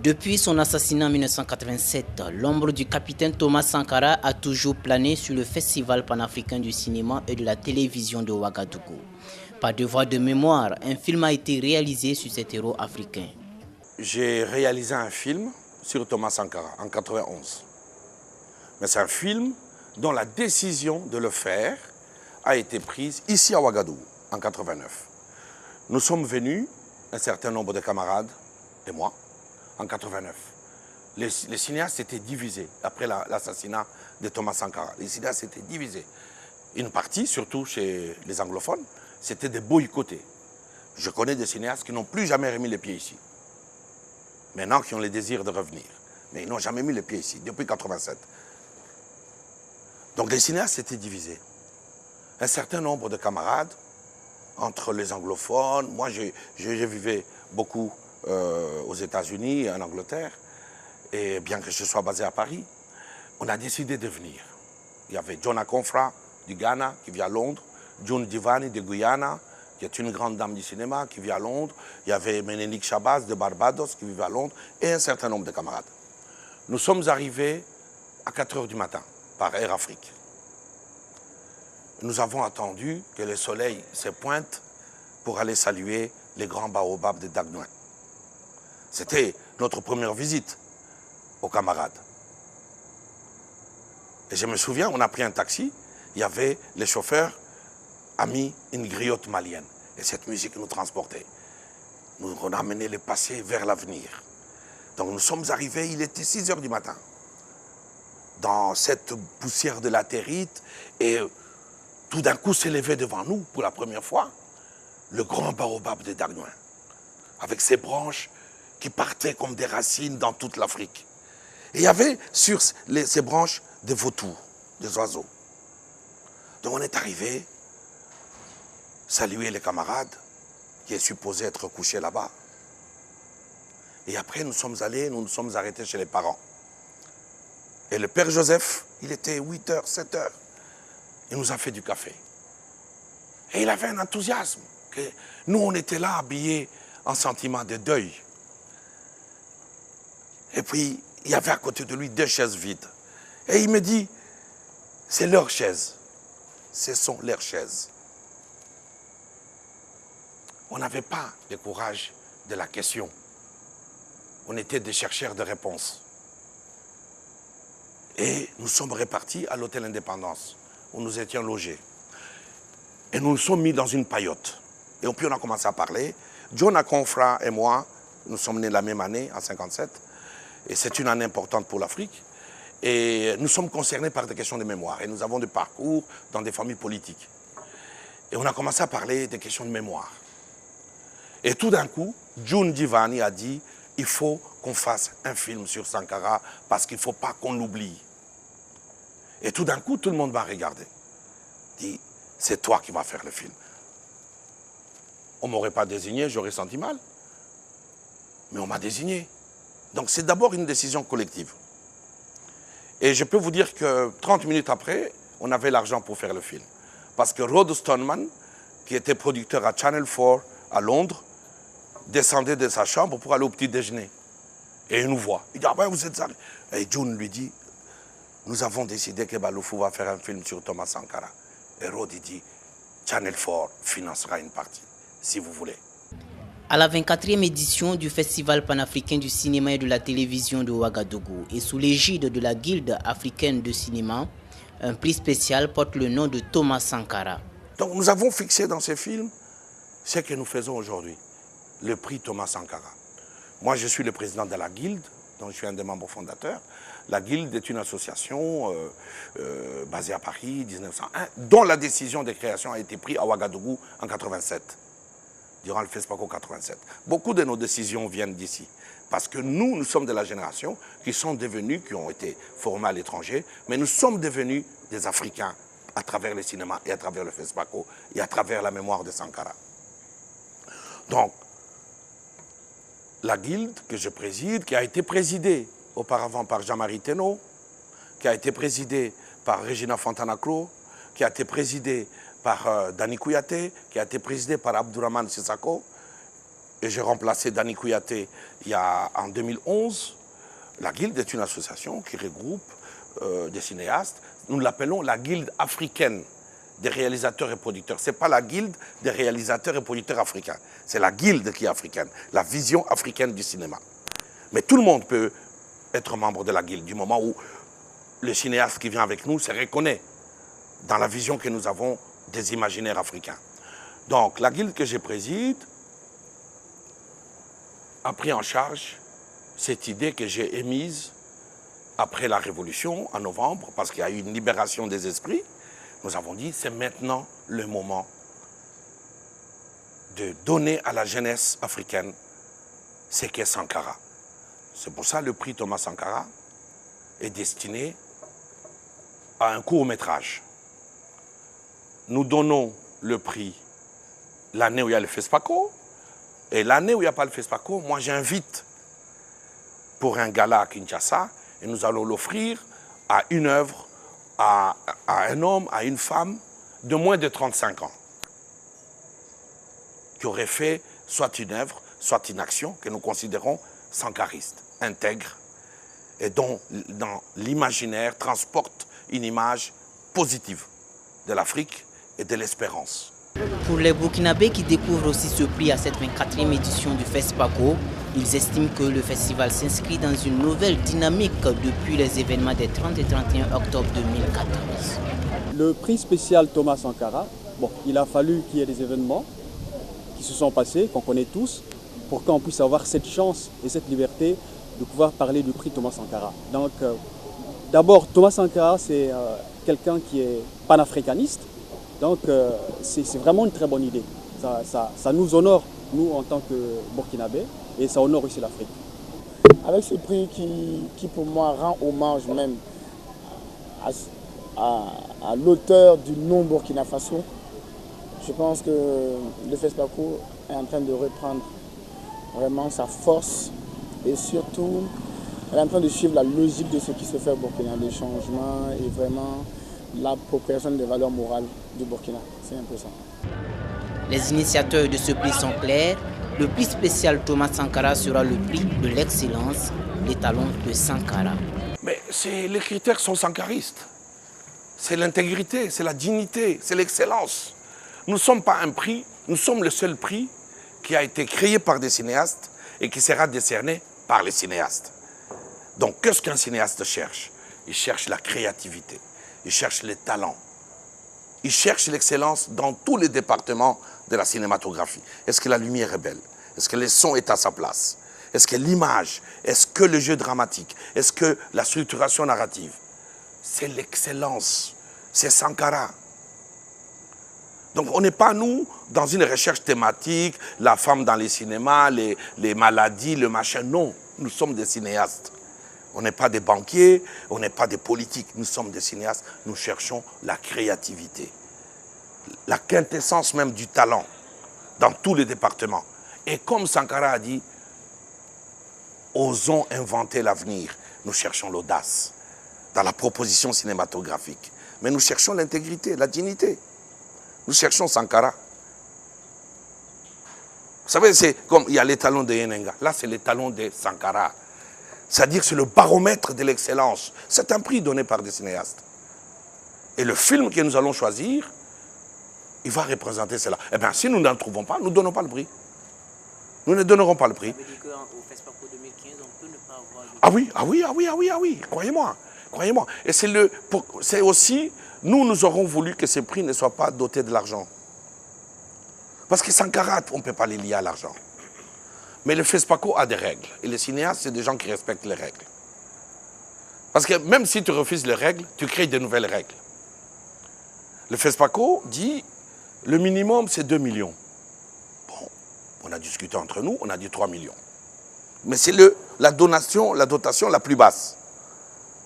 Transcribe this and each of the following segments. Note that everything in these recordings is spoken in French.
Depuis son assassinat en 1987, l'ombre du capitaine Thomas Sankara a toujours plané sur le Festival panafricain du cinéma et de la télévision de Ouagadougou. Par devoir de mémoire, un film a été réalisé sur cet héros africain. J'ai réalisé un film sur Thomas Sankara en 1991. Mais c'est un film dont la décision de le faire a été prise ici à Ouagadougou en 1989. Nous sommes venus, un certain nombre de camarades et moi, en 1989. Les cinéastes étaient divisés après l'assassinat de Thomas Sankara. Les cinéastes étaient divisés. Une partie, surtout chez les anglophones, c'était de boycotter. Je connais des cinéastes qui n'ont plus jamais remis les pieds ici. Maintenant, qui ont le désir de revenir. Mais ils n'ont jamais mis les pieds ici, depuis 1987. Donc les cinéastes étaient divisés. Un certain nombre de camarades, entre les anglophones, moi je vivais beaucoup aux États-Unis et en Angleterre, et bien que je sois basé à Paris, on a décidé de venir. Il y avait John Akonfra du Ghana qui vit à Londres, June Divani de Guyana, qui est une grande dame du cinéma qui vit à Londres, il y avait Menelik Shabazz de Barbados qui vivait à Londres, et un certain nombre de camarades. Nous sommes arrivés à 4 h du matin par Air Afrique. Nous avons attendu que le soleil se pointe pour aller saluer les grands baobabs de Dagnoin. C'était notre première visite aux camarades. Et je me souviens, on a pris un taxi, il y avait les chauffeurs a mis une griotte malienne. Et cette musique nous transportait. On a mené le passé vers l'avenir. Donc nous sommes arrivés, il était 6 h du matin. Dans cette poussière de latérite, et tout d'un coup s'élevait devant nous, pour la première fois, le grand baobab de Dagnoin, avec ses branches qui partaient comme des racines dans toute l'Afrique. Et il y avait sur ces branches des vautours, des oiseaux. Donc on est arrivé, saluer les camarades, qui est supposé être couché là-bas. Et après, nous sommes allés, nous nous sommes arrêtés chez les parents. Et le père Joseph, il était 8 h, 7 h. Il nous a fait du café. Et il avait un enthousiasme. Que nous, on était là, habillés en sentiment de deuil. Et puis, il y avait à côté de lui 2 chaises vides. Et il me dit, c'est leurs chaises. Ce sont leurs chaises. On n'avait pas le courage de la question. On était des chercheurs de réponses. Et nous sommes repartis à l'hôtel Indépendance, où nous étions logés. Et nous nous sommes mis dans une paillote. Et puis on a commencé à parler. John Akonfra et moi, nous sommes nés la même année, en 1957. Et c'est une année importante pour l'Afrique. Et nous sommes concernés par des questions de mémoire. Et nous avons des parcours dans des familles politiques. Et on a commencé à parler des questions de mémoire. Et tout d'un coup, June Divani a dit, il faut qu'on fasse un film sur Sankara parce qu'il ne faut pas qu'on l'oublie. Et tout d'un coup, tout le monde m'a regardé. Dit, c'est toi qui vas faire le film. On ne m'aurait pas désigné, j'aurais senti mal. Mais on m'a désigné. Donc c'est d'abord une décision collective. Et je peux vous dire que 30 minutes après, on avait l'argent pour faire le film. Parce que Rod Stoneman, qui était producteur à Channel 4 à Londres, descendait de sa chambre pour aller au petit déjeuner. Et il nous voit. Il dit, ah ben vous êtes arrivé. Et June lui dit, nous avons décidé que Baloufou va faire un film sur Thomas Sankara. Et Rod dit, Channel 4 financera une partie, si vous voulez. À la 24e édition du Festival panafricain du cinéma et de la télévision de Ouagadougou et sous l'égide de la Guilde africaine de cinéma, un prix spécial porte le nom de Thomas Sankara. Donc nous avons fixé dans ces films ce que nous faisons aujourd'hui, le prix Thomas Sankara. Moi, je suis le président de la Guilde, dont je suis un des membres fondateurs. La Guilde est une association basée à Paris, 1901, dont la décision de création a été prise à Ouagadougou en 87, durant le FESPACO 87. Beaucoup de nos décisions viennent d'ici, parce que nous sommes de la génération qui sont devenus, qui ont été formés à l'étranger, mais nous sommes devenus des Africains à travers le cinéma et à travers le FESPACO et à travers la mémoire de Sankara. Donc, la guilde que je préside, qui a été présidée auparavant par Jean-Marie Thénault, qui a été présidée par Regina Fontanaclo, qui a été présidée par Dani Kouyaté, qui a été présidée par Abdourahmane Sissako. Et j'ai remplacé Dani Kouyaté en 2011. La guilde est une association qui regroupe des cinéastes. Nous l'appelons la guilde africaine des réalisateurs et producteurs. Ce n'est pas la guilde des réalisateurs et producteurs africains. C'est la guilde qui est africaine, la vision africaine du cinéma. Mais tout le monde peut être membre de la guilde du moment où le cinéaste qui vient avec nous se reconnaît dans la vision que nous avons des imaginaires africains. Donc la guilde que je préside a pris en charge cette idée que j'ai émise après la Révolution, en novembre, parce qu'il y a eu une libération des esprits. Nous avons dit, c'est maintenant le moment de donner à la jeunesse africaine ce qu'est Sankara. C'est pour ça que le prix Thomas Sankara est destiné à un court-métrage. Nous donnons le prix l'année où il y a le FESPACO, et l'année où il n'y a pas le FESPACO, moi j'invite pour un gala à Kinshasa, et nous allons l'offrir à une œuvre, à un homme, à une femme de moins de 35 ans, qui aurait fait soit une œuvre, soit une action que nous considérons sankariste, intègre, et dont dans l'imaginaire transporte une image positive de l'Afrique et de l'espérance. Pour les Burkinabés qui découvrent aussi ce prix à cette 24e édition du FESPACO, ils estiment que le festival s'inscrit dans une nouvelle dynamique depuis les événements des 30 et 31 octobre 2014. Le prix spécial Thomas Sankara, il a fallu qu'il y ait des événements qui se sont passés, qu'on connaît tous, pour qu'on puisse avoir cette chance et cette liberté de pouvoir parler du prix Thomas Sankara. Donc, d'abord, Thomas Sankara, c'est quelqu'un qui est panafricaniste. Donc c'est vraiment une très bonne idée. Ça nous honore, nous, en tant que Burkinabés, et ça honore aussi l'Afrique. Avec ce prix qui pour moi rend hommage même à l'auteur du nom Burkina Faso, je pense que le FESPACO est en train de reprendre vraiment sa force et surtout elle est en train de suivre la logique de ce qui se fait au Burkina, les changements et vraiment l'appropriation des valeurs morales du Burkina. C'est un peu ça. Les initiateurs de ce prix sont clairs. Le prix spécial Thomas Sankara sera le prix de l'excellence, l'étalon de Sankara. Mais les critères sont sankaristes. C'est l'intégrité, c'est la dignité, c'est l'excellence. Nous ne sommes pas un prix, nous sommes le seul prix qui a été créé par des cinéastes et qui sera décerné par les cinéastes. Donc, qu'est-ce qu'un cinéaste cherche? Il cherche la créativité. Il cherche les talents. Il cherche l'excellence dans tous les départements de la cinématographie. Est-ce que la lumière est belle? Est-ce que le son est à sa place? Est-ce que l'image? Est-ce que le jeu dramatique? Est-ce que la structuration narrative? C'est l'excellence. C'est Sankara. Donc on n'est pas, nous, dans une recherche thématique, la femme dans les cinémas, les maladies, le machin. Non, nous sommes des cinéastes. On n'est pas des banquiers, on n'est pas des politiques, nous sommes des cinéastes, nous cherchons la créativité, la quintessence même du talent dans tous les départements. Et comme Sankara a dit, osons inventer l'avenir, nous cherchons l'audace dans la proposition cinématographique. Mais nous cherchons l'intégrité, la dignité. Nous cherchons Sankara. Vous savez, c'est comme il y a l'étalon de Yenenga, là c'est l'étalon de Sankara. C'est-à-dire que c'est le baromètre de l'excellence. C'est un prix donné par des cinéastes. Et le film que nous allons choisir, il va représenter cela. Eh bien, si nous n'en trouvons pas, nous ne donnons pas le prix. Nous ne donnerons pas le prix. Ça veut dire qu'au FESPACO 2015, on peut ne pas avoir le Ah oui, croyez-moi. Croyez-moi. Et c'est aussi, nous aurons voulu que ces prix ne soient pas dotés de l'argent. Parce que Sankara, on ne peut pas les lier à l'argent. Mais le FESPACO a des règles. Et les cinéastes, c'est des gens qui respectent les règles. Parce que même si tu refuses les règles, tu crées de nouvelles règles. Le FESPACO dit, le minimum, c'est 2 millions. Bon, on a discuté entre nous, on a dit 3 millions. Mais c'est la dotation la plus basse.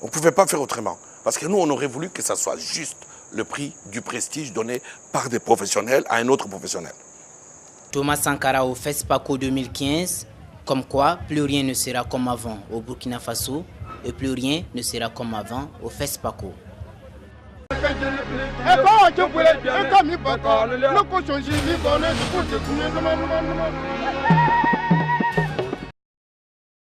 On ne pouvait pas faire autrement. Parce que nous, on aurait voulu que ça soit juste le prix du prestige donné par des professionnels à un autre professionnel. Thomas Sankara au FESPACO 2015, Comme quoi, plus rien ne sera comme avant au Burkina Faso et plus rien ne sera comme avant au FESPACO. E